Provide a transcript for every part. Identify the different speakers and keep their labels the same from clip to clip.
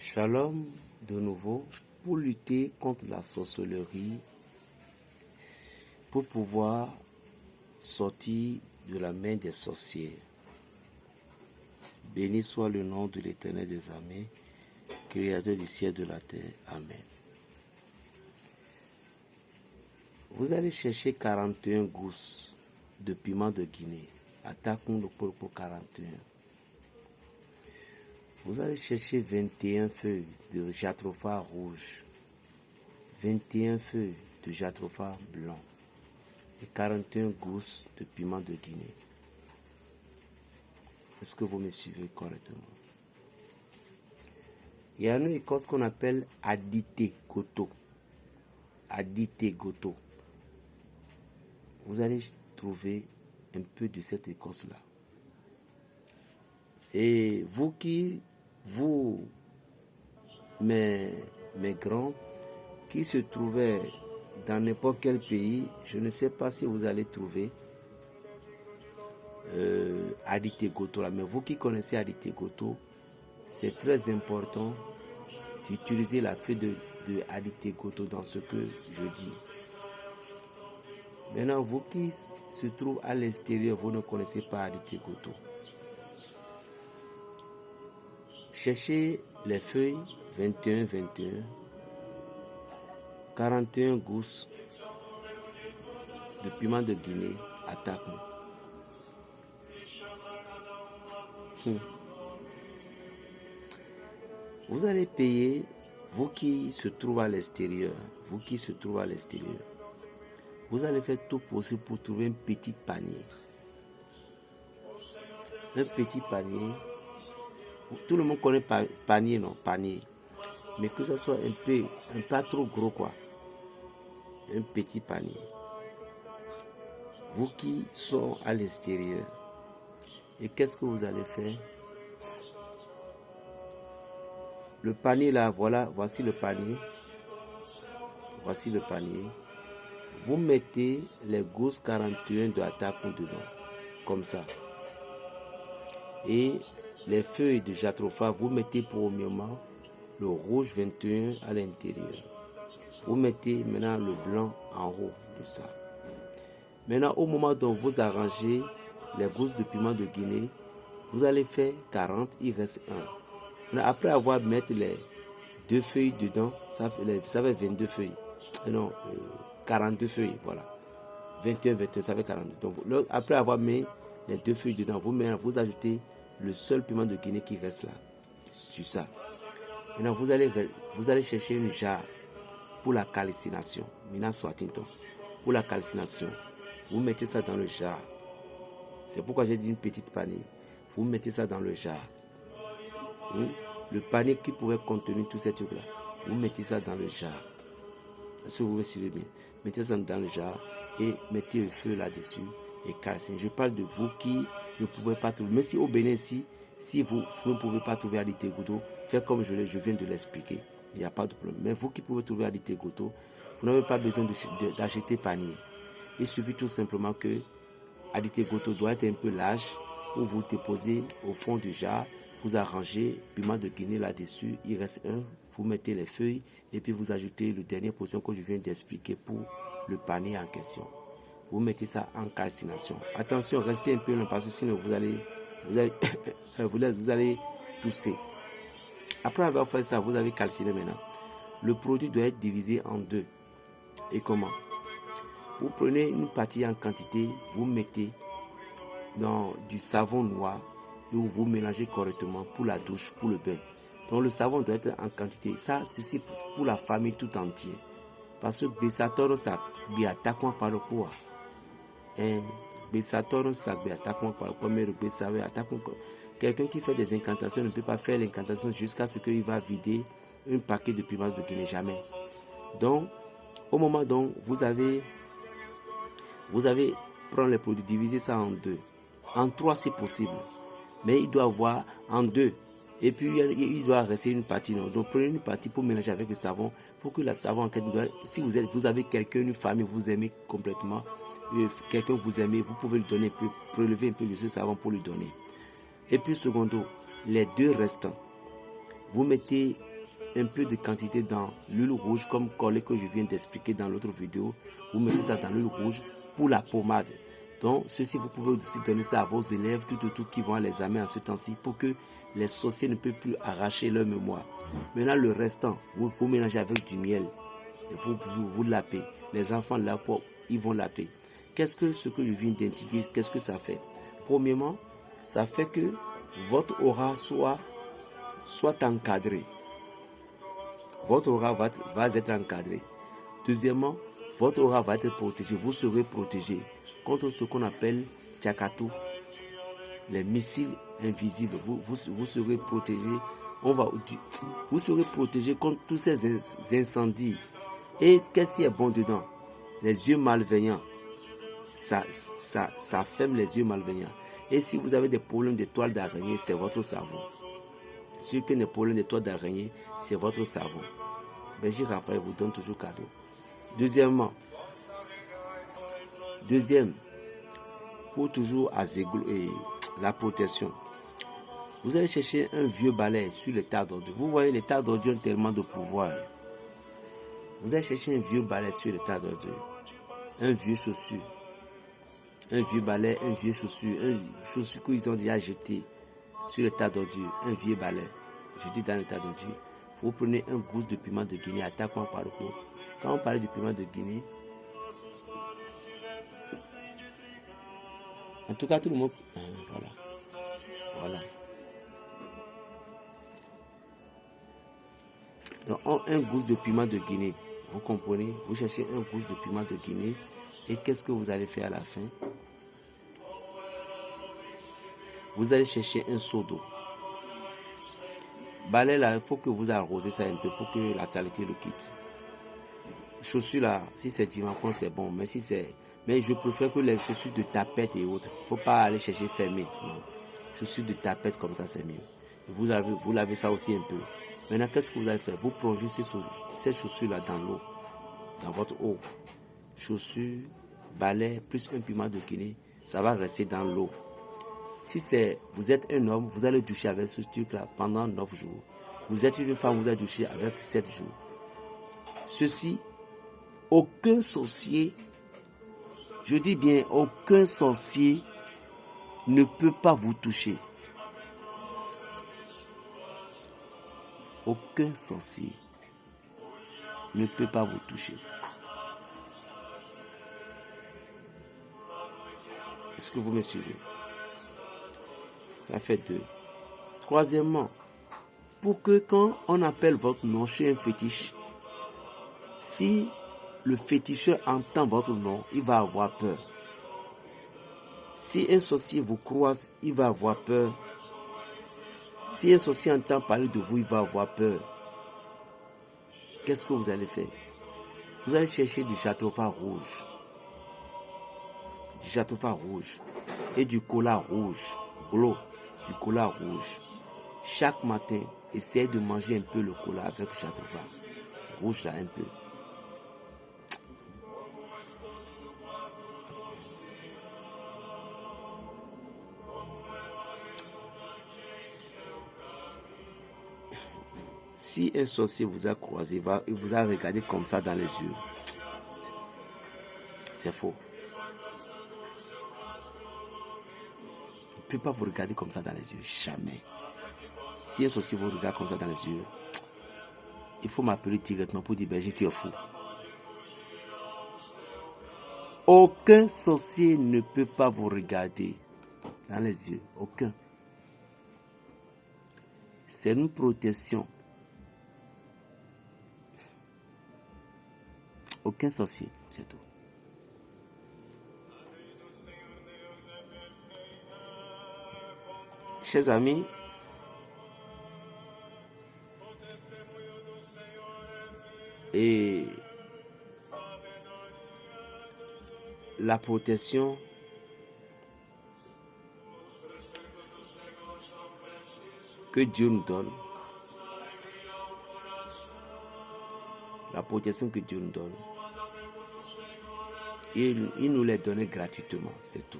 Speaker 1: Shalom de nouveau pour lutter contre la sorcellerie, pour pouvoir sortir de la main des sorciers. Béni soit le nom de l'Éternel des armées, Créateur du ciel et de la terre. Amen. Vous allez chercher 41 gousses de piment de Guinée. Attaquons le pour 41. Vous allez chercher 21 feuilles de jatropha rouge, 21 feuilles de jatropha blanc et 41 gousses de piment de Guinée. Est-ce que vous me suivez correctement? Il y a une écorce qu'on appelle Adité Goto. Adité Goto. Vous allez trouver un peu de cette écorce-là. Et mes grands, qui se trouvaient dans n'importe quel pays, je ne sais pas si vous allez trouver Adité Goto là, mais vous qui connaissez Adité Goto, c'est très important d'utiliser la feuille de Adité Goto dans ce que je dis. Maintenant, vous qui se trouvez à l'extérieur, vous ne connaissez pas Adité Goto. Cherchez les feuilles 21, 41 gousses de piment de Guinée à Takmo. Vous allez payer, vous qui se trouvez à l'extérieur, vous allez faire tout possible pour trouver un petit panier. Un petit panier. Tout le monde connaît panier, non? Panier. Mais que ce soit un pas trop gros, quoi. Un petit panier. Vous qui sont à l'extérieur. Et qu'est-ce que vous allez faire? Le panier là, voici le panier. Voici le panier. Vous mettez les gousses 41 de attaque dedans. Comme ça. Et les feuilles de jatropha, vous mettez premièrement le rouge 21 à l'intérieur. Vous mettez maintenant le blanc en haut de ça. Maintenant, au moment dont vous arrangez les gousses de piment de Guinée, vous allez faire 40, il reste 1. Maintenant, après avoir mis les deux feuilles dedans, ça fait 22 feuilles. Non, 42 feuilles, voilà. 21, ça fait 42. Donc, après avoir mis les deux feuilles dedans, vous ajoutez le seul piment de Guinée qui reste là, sur ça. Maintenant, vous allez chercher une jarre pour la calcination. Maintenant, pour la calcination, vous mettez ça dans le jarre. C'est pourquoi j'ai dit une petite panier. Vous mettez ça dans le jarre. Le panier qui pouvait contenir tous ces trucs-là, vous mettez ça dans le jarre. Est-ce que vous me suivez bien? Mettez ça dans le jarre et mettez le feu là-dessus et calcinez. Je parle de vous qui ne pouvez pas trouver. Mais si au Bénin, si vous ne pouvez pas trouver Adité Goto, faites comme je viens de l'expliquer. Il n'y a pas de problème. Mais vous qui pouvez trouver Adité Goto, vous n'avez pas besoin d'acheter panier. Il suffit tout simplement que Adité Goto doit être un peu large où vous déposez au fond du jarre, vous arrangez piment de Guinée là-dessus, il reste un, vous mettez les feuilles et puis vous ajoutez le dernier portion que je viens d'expliquer pour le panier en question. Vous mettez ça en calcination. Attention, restez un peu là parce que sinon vous allez tousser. Après avoir fait ça, vous avez calciné maintenant. Le produit doit être divisé en deux. Et comment? Vous prenez une partie en quantité, vous mettez dans du savon noir et vous mélangez correctement pour la douche, pour le bain. Donc le savon doit être en quantité. Ça, ceci pour la famille tout entière. Parce que Bessator, ça lui attaque par le poids. Bessator, ça lui attaque par le poids. Mais le Bessator attaque. Quelqu'un qui fait des incantations ne peut pas faire l'incantation jusqu'à ce qu'il va vider un paquet de piments de Guinée. Jamais. Donc, au moment dont vous avez prendre les produits, diviser ça en deux. En trois, c'est possible. Mais il doit avoir en deux. Et puis, il doit rester une partie. Non. Donc, prenez une partie pour mélanger avec le savon. Il faut que le savon, si vous avez quelqu'un, une famille, vous aimez complètement, quelqu'un que vous aimez, vous pouvez lui donner un peu, prélever un peu de ce savon pour lui donner. Et puis, secondo, les deux restants, vous mettez un peu de quantité dans l'huile rouge comme collé que je viens d'expliquer dans l'autre vidéo. Vous mettez ça dans l'huile rouge pour la pommade. Donc, ceci, vous pouvez aussi donner ça à vos élèves, tout qui vont à l'examen en ce temps-ci pour que les sorciers ne peuvent plus arracher leur mémoire. Maintenant, le restant, vous mélangez avec du miel. Vous lapez. Les enfants, là, ils vont laper. Qu'est-ce que ce que je viens d'indiquer, qu'est-ce que ça fait? Premièrement, ça fait que votre aura soit encadré. Votre aura va être encadré. Deuxièmement, votre aura va être protégé. Vous serez protégé contre ce qu'on appelle Tchakatou, les missiles invisibles. Vous serez protégé. Vous serez protégé contre tous ces incendies. Et qu'est-ce qui est bon dedans? Les yeux malveillants. Ça ferme les yeux malveillants. Et si vous avez des problèmes de toile d'araignée, c'est votre savon. Ceux qui ont des problèmes de toile d'araignée, c'est votre savon. Belgique Raphaël vous donne toujours cadeau. Deuxième, pour toujours la protection, vous allez chercher un vieux balai sur le tas d'ordures. Vous voyez, les tas d'ordures ont tellement de pouvoir. Vous allez chercher un vieux balai sur le tas d'ordures, un vieux chaussure, un vieux balai, un vieux chaussure, un chaussure qu'ils ont déjà jeté sur le tas d'ordures, un vieux balai jeté dans le tas d'ordures. Vous prenez un gousse de piment de Guinée, attaquant par le coup. Quand on parle du piment de Guinée, en tout cas, tout le monde. Voilà. Donc, un gousse de piment de Guinée. Vous comprenez? Vous cherchez un gousse de piment de Guinée. Et qu'est-ce que vous allez faire à la fin? Vous allez chercher un seau d'eau. Balai là, il faut que vous arrosez ça un peu pour que la saleté le quitte. Chaussures là, si c'est dimanche, c'est bon. Mais je préfère que les chaussures de tapette et autres. Il ne faut pas aller chercher fermé. Non. Chaussures de tapette comme ça, c'est mieux. Vous lavez ça aussi un peu. Maintenant, qu'est-ce que vous allez faire? Vous plongez ces chaussures-là dans l'eau. Dans votre eau. Chaussures, balai, plus un piment de Guinée. Ça va rester dans l'eau. Si vous êtes un homme, vous allez doucher avec ce truc-là pendant 9 jours. Vous êtes une femme, vous allez doucher avec 7 jours. Ceci, aucun sorcier, je dis bien, aucun sorcier ne peut pas vous toucher. Aucun sorcier ne peut pas vous toucher. Est-ce que vous me suivez? Ça fait 2. Troisièmement, pour que quand on appelle votre nom chez un fétiche, si le féticheur entend votre nom, il va avoir peur. Si un sorcier vous croise, il va avoir peur. Si un sorcier entend parler de vous, il va avoir peur. Qu'est-ce que vous allez faire? Vous allez chercher du jatropha rouge. Du jatropha rouge. Et du cola rouge. Glo. Du cola rouge. Chaque matin, essayez de manger un peu le cola avec le jatropha. Rouge là, un peu. Si un sorcier vous a croisé, il vous a regardé comme ça dans les yeux, c'est faux. Il ne peut pas vous regarder comme ça dans les yeux, jamais. Si un sorcier vous regarde comme ça dans les yeux, il faut m'appeler directement pour dire, Berger, tu es fou. Aucun sorcier ne peut pas vous regarder dans les yeux, aucun. C'est une protection. Aucun sorcier, c'est tout. Chers amis, et la protection que Dieu nous donne, la protection que Dieu nous donne, il nous les donne gratuitement, c'est tout.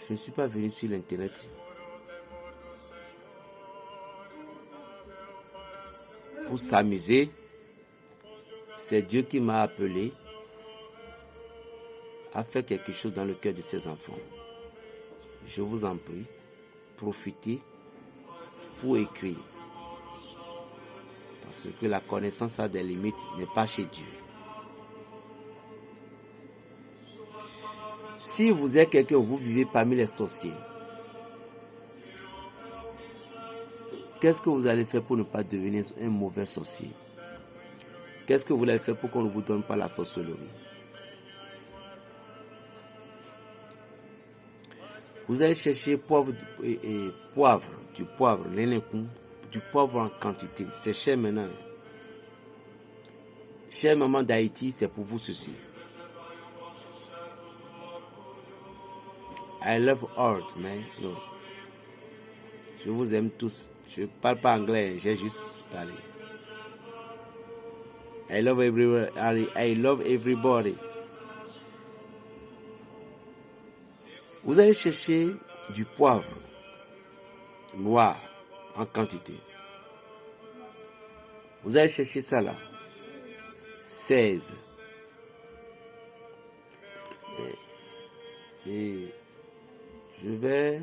Speaker 1: Je ne suis pas venu sur l'internet pour s'amuser. C'est Dieu qui m'a appelé à faire quelque chose dans le cœur de ses enfants. Je vous en prie, profitez pour écrire. Parce que la connaissance a des limites, n'est pas chez Dieu. Si vous êtes quelqu'un, vous vivez parmi les sorciers, qu'est-ce que vous allez faire pour ne pas devenir un mauvais sorcier? Qu'est-ce que vous allez faire pour qu'on ne vous donne pas la sorcellerie? Vous allez chercher du poivre, l'élécon, du poivre en quantité. C'est cher maintenant. Chère maman d'Haïti, c'est pour vous ceci. I love earth, man. No. Je vous aime tous. Je ne parle pas anglais, j'ai juste parlé. I love everybody. I love everybody. Vous allez chercher du poivre noir en quantité. Vous allez chercher ça là. 16. Et je vais...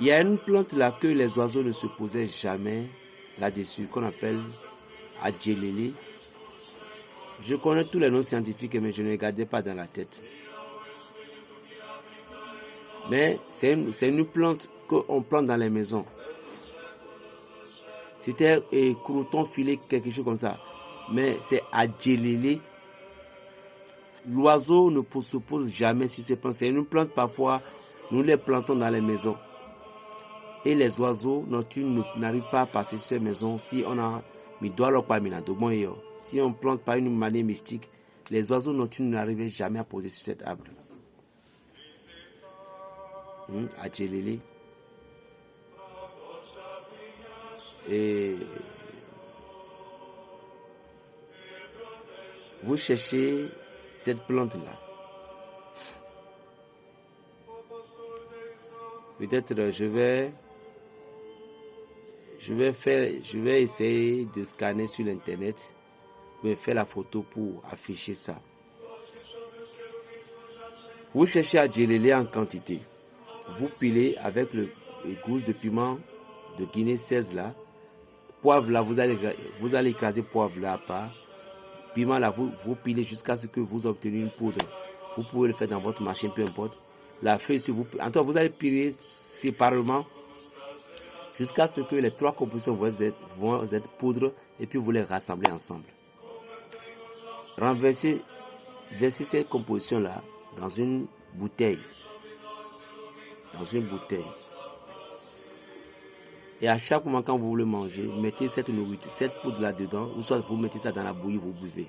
Speaker 1: Il y a une plante là que les oiseaux ne se posaient jamais là-dessus, qu'on appelle adjelélé. Je connais tous les noms scientifiques, mais je ne les gardais pas dans la tête. Mais c'est une plante qu'on plante dans les maisons. C'était crouton filet, quelque chose comme ça. Mais c'est adjelélé. L'oiseau ne se pose jamais sur ces plantes. C'est une plante, parfois, nous les plantons dans les maisons. Et les oiseaux nocturnes n'arrivent pas à passer sur ces maisons si on a mis si on plante par une manière mystique, les oiseaux nocturnes n'arrivent jamais à poser sur cet arbre. Adjelélé. Et vous cherchez cette plante-là. Peut-être je vais essayer de scanner sur l'internet, je vais faire la photo pour afficher ça. Vous cherchez adjelélé en quantité. Vous pilez avec les gousses de piment de Guinée 16 là. Poivre là, vous allez écraser poivre là à part. Piment là, vous pilez jusqu'à ce que vous obtenez une poudre. Vous pouvez le faire dans votre machine, peu importe. La feuille, si vous allez piler séparément jusqu'à ce que les trois compositions vont être poudre et puis vous les rassemblez ensemble. Versez ces compositions là dans une bouteille. Et à chaque moment quand vous voulez manger, mettez cette nourriture, cette poudre là dedans, ou soit vous mettez ça dans la bouillie, vous buvez.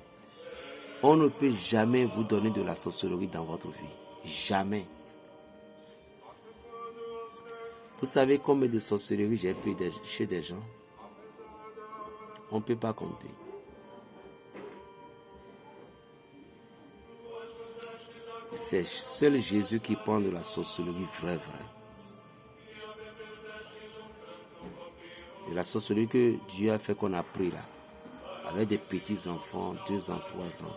Speaker 1: On ne peut jamais vous donner de la sorcellerie dans votre vie. Jamais. Vous savez combien de sorcellerie j'ai pris chez des gens? On ne peut pas compter. C'est seul Jésus qui prend de la sorcellerie vraie. De la sorcellerie que Dieu a fait qu'on a pris là. Avec des petits enfants, 2 ans, 3 ans.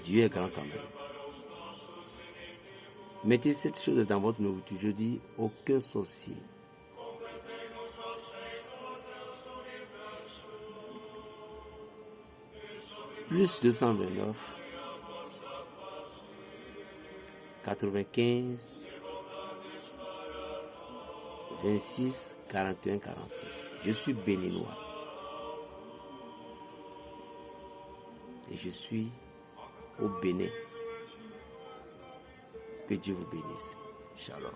Speaker 1: Dieu est grand quand même. Mettez cette chose dans votre nourriture. Je dis, aucun sorcier. Plus 229 95 26 41 46. Je suis béninois. Et je suis au Bénin. Que Dieu vous bénisse. Shalom.